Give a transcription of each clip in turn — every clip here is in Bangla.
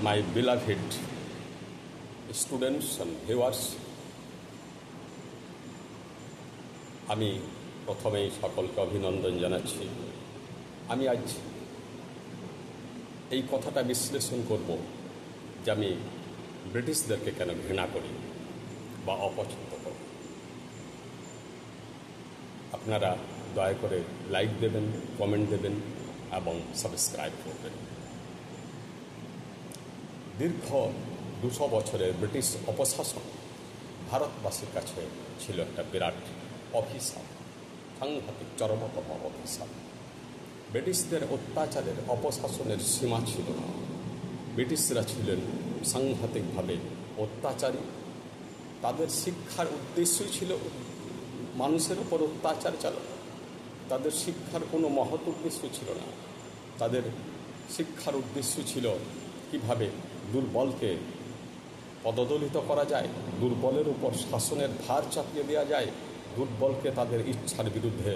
my beloved students and viewers, আমি প্রথমেই সকলকে অভিনন্দন জানাচ্ছি। আমি আজ এই কথাটা বিশ্লেষণ করব যে আমি ব্রিটিশদেরকে কেন ঘৃণা করি বা অপছন্দ করি। আপনারা দয়া করে লাইক দেবেন, কমেন্ট দেবেন এবং সাবস্ক্রাইব করবেন। দীর্ঘ 200 বছরের ব্রিটিশ অপশাসন ভারতবাসীর কাছে ছিল একটা বিরাট অভিশাপ, সাংঘাতিক চরমতম অভিশাপ। ব্রিটিশদের অত্যাচারের অপশাসনের সীমা ছিল না। ব্রিটিশরা ছিলেন সাংঘাতিকভাবে অত্যাচারী। তাদের শিক্ষার উদ্দেশ্যই ছিল মানুষের উপর অত্যাচার চালানো। তাদের শিক্ষার কোনো মহৎ উদ্দেশ্য ছিল না। তাদের শিক্ষার উদ্দেশ্য ছিল কিভাবে দুর্বলকে পদদলিত করা যায়, দুর্বলের উপর শাসনের ভার চাপিয়ে দেওয়া যায়, দুর্বলকে তাদের ইচ্ছার বিরুদ্ধে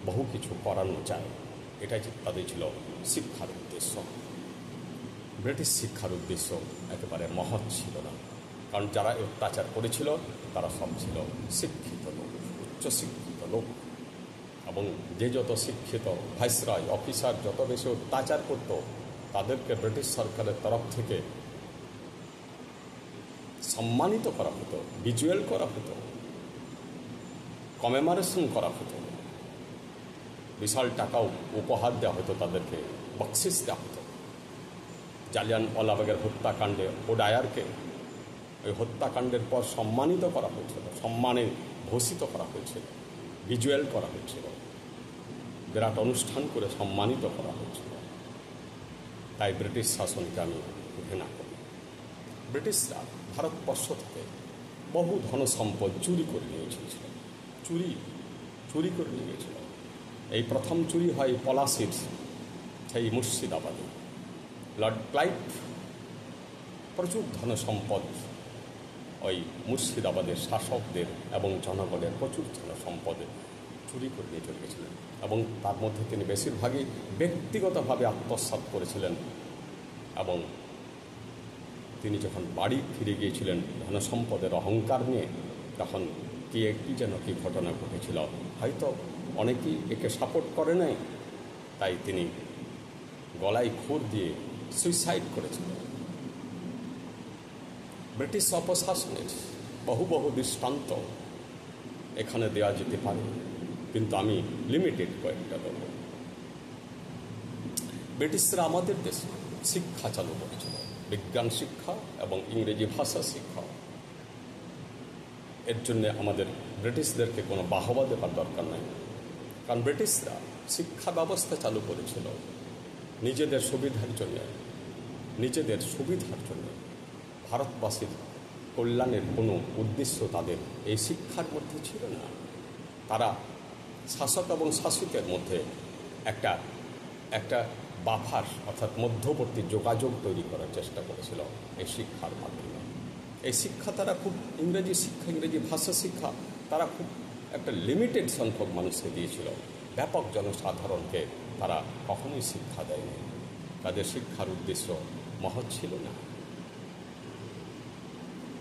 বহু কিছু করানো যায়। এটাই তাদের ছিল শিক্ষার উদ্দেশ্য। ব্রিটিশ শিক্ষার উদ্দেশ্য একেবারে মহৎ ছিল না, কারণ যারা অত্যাচার করেছিল তারা সব ছিল শিক্ষিত লোক, উচ্চশিক্ষিত লোক। এবং যে যত শিক্ষিত ভাইসরয় অফিসার যত বেশি অত্যাচার করত, তাদেরকে ব্রিটিশ সরকারের তরফ থেকে সম্মানিত করা হতো, ভিজুয়াল করা হতো, কমেমোরেশন করা হতো, বিশাল টাকাও উপহার দেওয়া হতো, তাদেরকে বকশিস দেওয়া হতো। জালিয়ানওয়ালাবাগের হত্যাকাণ্ডে ওডায়ারকে ওই হত্যাকাণ্ডের পর সম্মানিত করা হয়েছিল, সম্মানে ভূষিত করা হয়েছিল, ভিজুয়াল করা হয়েছিল, বিরাট অনুষ্ঠান করে সম্মানিত করা হয়েছিল। তাই ব্রিটিশ শাসনকে আমি ঘৃণা করি। ব্রিটিশরা ভারতবর্ষ থেকে বহু ধন সম্পদ চুরি করে নিয়ে গিয়েছিল, চুরি করে নিয়ে গিয়েছিল। এই প্রথম চুরি হয় পলাশির সেই মুর্শিদাবাদে। লর্ড ক্লাইভ প্রচুর ধন সম্পদ ওই মুর্শিদাবাদের শাসকদের এবং জনগণের প্রচুর ধন সম্পদে চুরি করে নিয়ে চলে গেছিলেন, এবং তার মধ্যে তিনি বেশিরভাগই ব্যক্তিগতভাবে আত্মসাৎ করেছিলেন। এবং তিনি যখন বাড়ি ফিরে গিয়েছিলেন ধন সম্পদের অহংকার নিয়ে, তখন কি যেন কি ঘটনা ঘটেছিল, হয়তো অনেকেই একে সাপোর্ট করে নাই, তাই তিনি গলায় খুর দিয়ে সুইসাইড করেছিলেন। ব্রিটিশ অপশাসনের বহু দৃষ্টান্ত এখানে দেওয়া যেতে পারে, কিন্তু আমি লিমিটেড কয়েকটা দেব। ব্রিটিশরা আমাদের দেশে শিক্ষা চালু করেছিল, বিজ্ঞান শিক্ষা এবং ইংরেজি ভাষা শিক্ষা। এর জন্য আমাদের ব্রিটিশদেরকে কোনো বাহবা দেওয়ার দরকার নাই, কারণ ব্রিটিশরা শিক্ষা ব্যবস্থা চালু করেছিল নিজেদের সুবিধার জন্য। ভারতবাসীর কল্যাণের কোনো উদ্দেশ্য তাদের এই শিক্ষার মধ্যে ছিল না। তারা শাসক এবং শাসিতের মধ্যে একটা বাফার অর্থাৎ মধ্যবর্তী যোগাযোগ তৈরি করার চেষ্টা করেছিল এই শিক্ষার মাধ্যমে। এই শিক্ষা তারা খুব ইংরেজি ভাষা শিক্ষা তারা খুব একটা লিমিটেড সংখ্যক মানুষকে দিয়েছিল, ব্যাপক জনসাধারণকে তারা কখনোই শিক্ষা দেয়নি। তাদের শিক্ষার উদ্দেশ্য মহৎ ছিল না।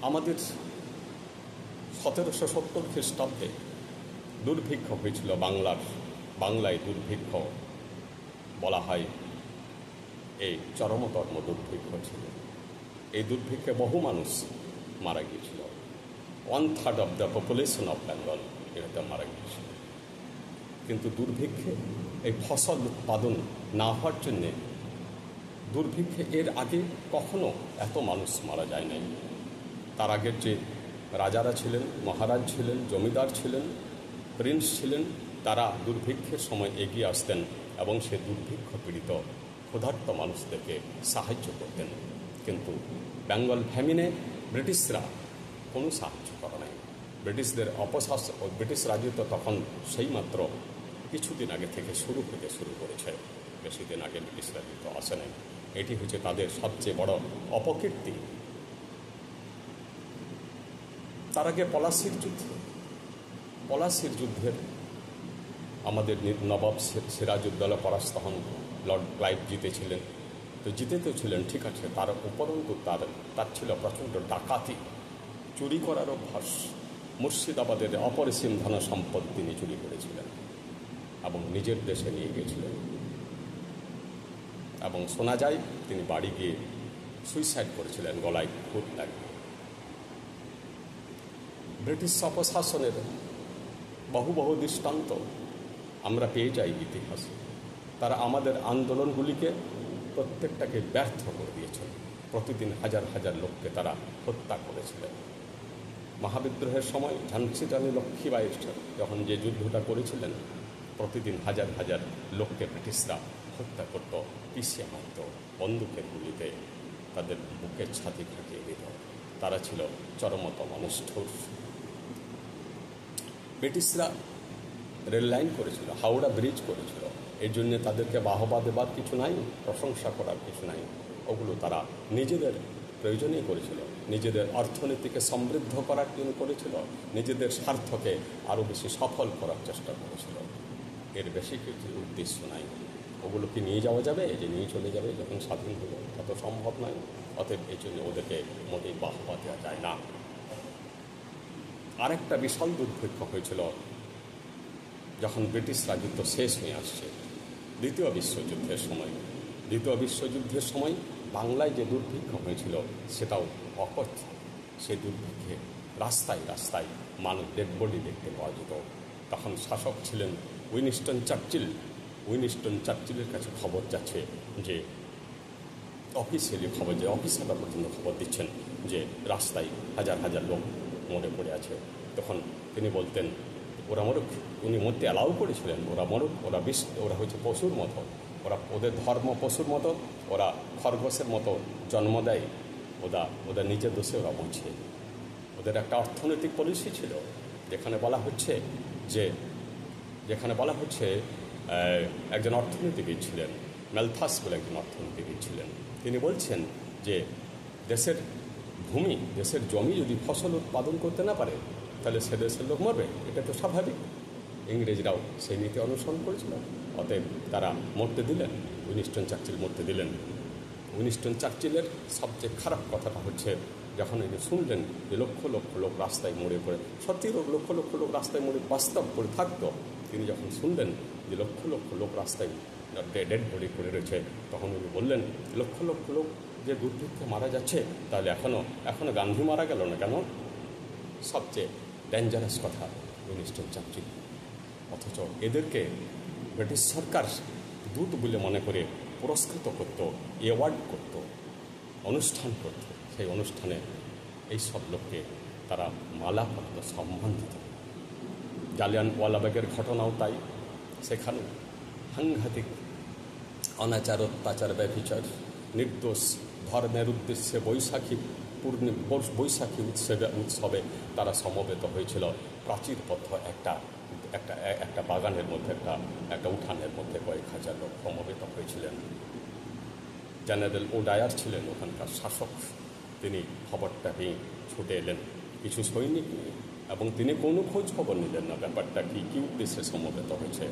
আমাদের 1770 খ্রিস্টাব্দে দুর্ভিক্ষ হয়েছিল বাংলায় দুর্ভিক্ষ বলা হয় এই চরমতম দুর্ভিক্ষ ছিল। এই দুর্ভিক্ষে বহু মানুষ মারা গিয়েছিল। 1/3 of the population of Bengal এটাতে মারা গিয়েছিল। কিন্তু দুর্ভিক্ষে এই ফসল উৎপাদন না হওয়ার জন্যে দুর্ভিক্ষে এর আগে কখনো এত মানুষ মারা যায় নাই। তার আগের যে রাজারা ছিলেন, মহারাজ ছিলেন, জমিদার ছিলেন, প্রিন্স ছিলেন, তারা দুর্ভিক্ষের সময় এগিয়ে আসতেন এবং সে দুর্ভিক্ষ পীড়িত ক্ষুধার্ত মানুষদেরকে সাহায্য করতেন। কিন্তু বেঙ্গল ফ্যামিনে ব্রিটিশরা কোনো সাহায্য করে নাই। ব্রিটিশদের অপশাসন ও ব্রিটিশ রাজত্ব তখন সেই মাত্র কিছুদিন আগে থেকে শুরু করেছে, বেশি দিন আগে ব্রিটিশ রাজত্ব আসে নাই। এটি হচ্ছে তাদের সবচেয়ে বড় অপকীর্তি। তার আগে পলাশির যুদ্ধের আমাদের নবাব সিরাজউদ্দৌলা পরাস্ত হন, লর্ড ক্লাইভ জিতেছিলেন। তো তো জিতে তো ছিলেন, ঠিক আছে, তার উপরন্তু তার ছিল প্রচণ্ড ডাকাতি, চুরি করার অভ্যাস। মুর্শিদাবাদের অপরিসীম ধন সম্পদ তিনি চুরি করেছিলেন এবং নিজের দেশে নিয়ে গিয়েছিলেন। এবং শোনা যায় তিনি বাড়ি গিয়ে সুইসাইড করেছিলেন গলায় খুঁত লাগিয়ে। ব্রিটিশ অপশাসনের বহু বহু দৃষ্টান্ত আমরা পেয়ে যাই ইতিহাসে। তারা আমাদের আন্দোলনগুলিকে প্রত্যেকটাকে ব্যর্থ করে দিয়েছেন। প্রতিদিন হাজার হাজার লোককে তারা হত্যা করেছিলেন। মহাবিদ্রোহের সময় ঝান্সি রানী লক্ষ্মীবাঈ যখন যে যুদ্ধটা করেছিলেন, প্রতিদিন হাজার হাজার লোককে ব্রিটিশরা হত্যা করত, পিছিয়ে মারত, বন্দুকের গুলিতে তাদের বুকের ছাতি ফাটিয়ে দিত। তারা ছিল চরমতম নিষ্ঠুর। ব্রিটিশরা রেল লাইন করেছিল, হাওড়া ব্রিজ করেছিল, এই জন্যে তাদেরকে বাহবা দেবার কিছু নাই, প্রশংসা করার কিছু নাই। ওগুলো তারা নিজেদের প্রয়োজনেই করেছিল, নিজেদের অর্থনীতিকে সমৃদ্ধ করার জন্য করেছিল, নিজেদের স্বার্থকে আরও বেশি সফল করার চেষ্টা করেছিল। এর বেশি কিছু উদ্দেশ্য নাই। ওগুলো কি নিয়ে যাওয়া যাবে, যে নিয়ে চলে যাবে যখন স্বাধীন হলো? তা তো সম্ভব নয়। অতএব এই জন্য ওদেরকে মোটেই বাহবা দেওয়া যায় না। আরেকটা বিশাল দুর্ভিক্ষ হয়েছিল যখন ব্রিটিশ রাজত্ব শেষ হয়ে আসছে, দ্বিতীয় বিশ্বযুদ্ধের সময়। দ্বিতীয় বিশ্বযুদ্ধের সময় বাংলায় যে দুর্ভিক্ষ হয়েছিল সেটাও অকথ্য। সেই দুর্ভিক্ষে রাস্তায় রাস্তায় মানুষ ডেড বডি দেখতে পাওয়া যেত। তখন শাসক ছিলেন উইনস্টন চার্চিল। উইনস্টন চার্চিলের কাছে খবর যাচ্ছে যে অফিসিয়ালি খবর, যে অফিসাররা পর্যন্ত খবর দিচ্ছেন যে রাস্তায় হাজার হাজার লোক মরে পড়ে আছে। তখন তিনি বলতেন ওরা মরুক। উনি মরতে অ্যালাউ করেছিলেন, ওরা মরুক, ওরা হচ্ছে পশুর মতো, ওদের ধর্ম পশুর মতো, ওরা খরগোশের মতো জন্ম দেয়, ওদের নিজের দোষে ওরা বাঁচে। ওদের একটা অর্থনৈতিক পলিসি ছিল যেখানে বলা হচ্ছে একজন অর্থনীতিবিদ ছিলেন, ম্যালথাস বলে একজন অর্থনীতিবিদ ছিলেন। তিনি বলছেন যে দেশের ভূমি, দেশের জমি যদি ফসল উৎপাদন করতে না পারে তাহলে সে দেশের লোক মরবে, এটা তো স্বাভাবিক। ইংরেজরাও সেই নীতি অনুসরণ করেছিল, অতএব তারা মরতে দিলেন, উইনস্টন চার্চিল মরতে দিলেন। উইনস্টন চার্চিলের সবচেয়ে খারাপ কথাটা হচ্ছে যখন তিনি শুনলেন যে লক্ষ লক্ষ লোক রাস্তায় মরে পড়ে, সত্যি লক্ষ লক্ষ লোক রাস্তায় মরে বাস্তব পড়ে থাকতো, তিনি যখন শুনলেন যে লক্ষ লক্ষ লোক রাস্তায় ডেড বডি পড়ে রয়েছে, তখন উনি বললেন লক্ষ লক্ষ লোক যে দুর্ভিক্ষে মারা যাচ্ছে, তাহলে এখনো গান্ধী মারা গেল না কেন? সবচেয়ে ডেঞ্জারাস কথা উইনস্টন চার্চিল। অথচ এদেরকে ব্রিটিশ সরকার দূত বলে মনে করে পুরস্কৃত করত, অ্যাওয়ার্ড করত, অনুষ্ঠান করত। সেই অনুষ্ঠানে এই সব লোককে তারা মালা করত, সম্মান দিত। জালিয়ানওয়ালাবাগের ঘটনাও তাই। সেখানে সাংঘাতিক অনাচার, অত্যাচার, ব্যভিচার, নির্দোষ ধর্মের উদ্দেশ্যে বৈশাখী উৎসবে তারা সমবেত হয়েছিল। প্রাচীরবদ্ধ একটা বাগানের মধ্যে, একটা উঠানের মধ্যে কয়েক হাজার লোক সমবেত হয়েছিলেন। জেনারেল ওডায়ার ছিলেন ওখানকার শাসক। তিনি খবরটা পেয়ে ছুটে এলেন, কিছু সৈনিক নিয়ে, এবং তিনি কোনো খোঁজ খবর নিলেন না ব্যাপারটা কী উদ্দেশ্যে সমবেত হয়েছে।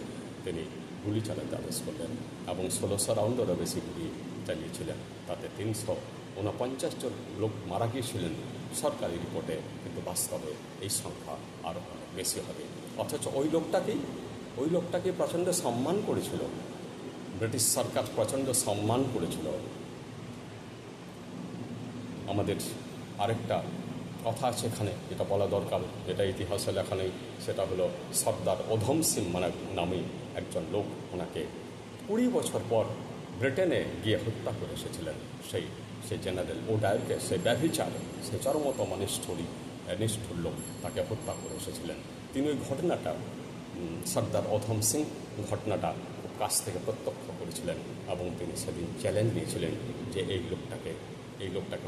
তিনি গুলি চালাতে আদেশ করলেন এবং 1600 রাউন্ডেরও বেশি গুলি চালিয়েছিলেন। তাতে 349 জন লোক মারা গিয়েছিলেন সরকারি রিপোর্টে, কিন্তু বাস্তবে এই সংখ্যা আরও বেশি হবে। অথচ ওই লোকটাকে প্রচণ্ড সম্মান করেছিল ব্রিটিশ সরকার, প্রচণ্ড সম্মান করেছিল। আমাদের আরেকটা কথা আছে এখানে, যেটা বলা দরকার, যেটা ইতিহাসে লেখা নেই, সেটা হলো সর্দার উধম সিং নামে একজন লোক, ওনাকে 20 বছর পর ব্রিটেনে গিয়ে হত্যা করে এসেছিলেন সেই জেনারেল ওডায়ারকে। সেই ব্যভিচার, সেই চরমতম নিষ্ঠুর লোক তাকে হত্যা করে এসেছিলেন। তিনি ওই ঘটনাটা, সর্দার উধম সিং ঘটনাটা খুব কাছ থেকে প্রত্যক্ষ করেছিলেন এবং তিনি সেদিন চ্যালেঞ্জ নিয়েছিলেন যে এই লোকটাকে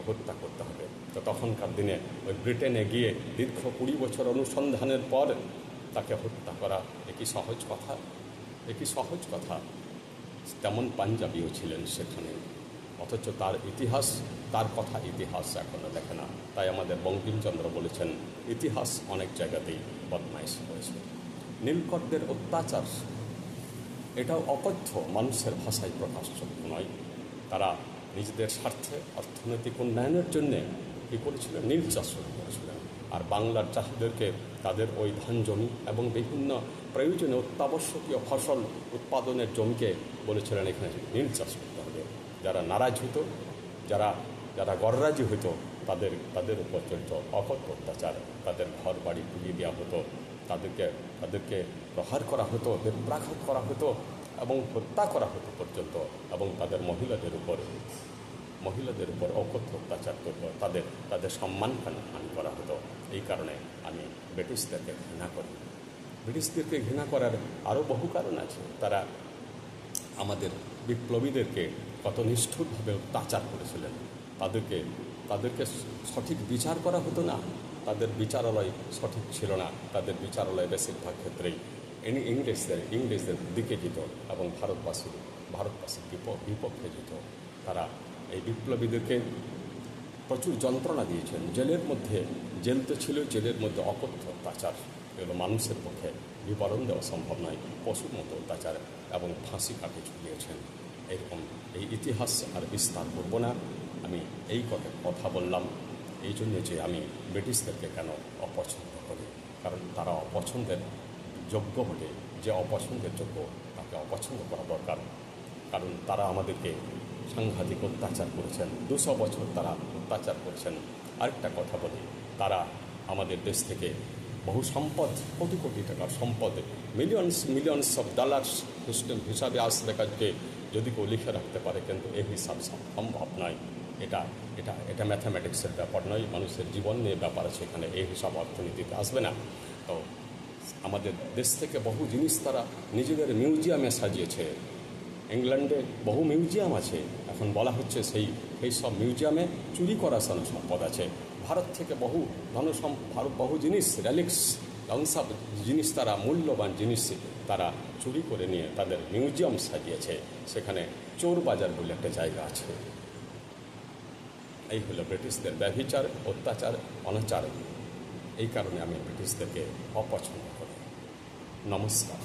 হত্যা করতে হবে। তো তখনকার দিনে ওই ব্রিটেনে গিয়ে দীর্ঘ 20 বছর অনুসন্ধানের পর তাকে হত্যা করা একই সহজ কথা। তেমন পাঞ্জাবিও ছিলেন সেখানে, অথচ তার কথা ইতিহাস এখনও লেখে না। তাই আমাদের বঙ্কিমচন্দ্র বলেছেন ইতিহাস অনেক জায়গাতেই বদমাইশ হয়েছে। নীলকরদের অত্যাচার এটাও অকথ্য, মানুষের ভাষায় প্রকাশযোগ্য নয়। তারা নিজেদের স্বার্থে অর্থনৈতিক উন্নয়নের জন্যে কী করেছিলেন, নীল চাষ শুরু করেছিলেন। আর বাংলার চাষিদেরকে তাদের ওই ধান জমি এবং বিভিন্ন প্রয়োজনে অত্যাবশ্যকীয় ফসল উৎপাদনের জমিকে বলেছিলেন এখানে নীল চাষ করতে হবে। যারা নারাজ হতো, যারা গররাজি হতো, তাদের উপর চলত অকথ্য অত্যাচার। তাদের ঘর বাড়ি পুড়িয়ে দেওয়া হতো, তাদেরকে প্রহার করা হতো, বেত্রাঘাত করা হতো এবং হত্যা করা হতো পর্যন্ত। এবং তাদের মহিলাদের উপর অকথ্য অত্যাচার করত, তাদের সম্মানহানি করা হতো। এই কারণে আমি ব্রিটিশদেরকে ঘৃণা করি। ব্রিটিশদেরকে ঘৃণা করার আরও বহু কারণ আছে। তারা আমাদের বিপ্লবীদেরকে কত নিষ্ঠুরভাবে অত্যাচার করেছিলেন। তাদেরকে সঠিক বিচার করা হতো না, তাদের বিচারালয় সঠিক ছিল না। তাদের বিচারালয় বেশিরভাগ ক্ষেত্রেই ইংরেজদের দিকে যেত এবং ভারতবাসীর বিপক্ষে যেত। তারা এই বিপ্লবীদেরকে প্রচুর যন্ত্রণা দিয়েছেন। জেল তো ছিল, জেলের মধ্যে অকথ্য অত্যাচার, এগুলো মানুষের পক্ষে বিবরণ দেওয়া সম্ভব নয়। পশুর মতো অত্যাচার এবং ফাঁসি কাটে ঝুলিয়েছেন। এই ইতিহাস আর বিস্তার করব না। আমি এই কথা বললাম এই জন্যে যে আমি ব্রিটিশদেরকে কেন অপছন্দ করি। কারণ তারা অপছন্দের যোগ্য হলে, যে অপছন্দের যোগ্য তাকে অপছন্দ করা দরকার। কারণ তারা আমাদেরকে সাংঘাতিক অত্যাচার করেছেন, 200 বছর তারা অত্যাচার করেছেন। আরেকটা কথা বলি, তারা আমাদের দেশ থেকে বহু সম্পদ, কোটি কোটি টাকার সম্পদ, মিলিয়নস অফ ডলার্স সিস্টেম হিসাবে আজ দেখাচ্ছে যদি কেউ লিখে রাখতে পারে, কিন্তু এই হিসাব সম্ভব নয়। এটা ম্যাথামেটিক্সের ব্যাপার নয়, মানুষের জীবন নিয়ে ব্যাপার আছে। এখানে এই হিসাব অর্থনীতিতে আসবে না। তো আমাদের দেশ থেকে বহু জিনিস তারা নিজেদের মিউজিয়ামে সাজিয়েছে। ইংল্যান্ডে বহু মিউজিয়াম আছে, এখন বলা হচ্ছে সেই সব মিউজিয়ামে চুরি করা সম্পদ আছে। ভারত থেকে বহু জিনিস, রেলিক্স, ধ্বংসা জিনিস, তারা মূল্যবান জিনিস তারা চুরি করে নিয়ে তাদের মিউজিয়াম সাজিয়েছে। সেখানে চোর বাজার বলে একটা জায়গা আছে। এই হলো ব্রিটিশদের ব্যভিচার, অত্যাচার, অনাচার। এই কারণে আমি ব্রিটিশদেরকে অপছন্দ করি। নমস্কার।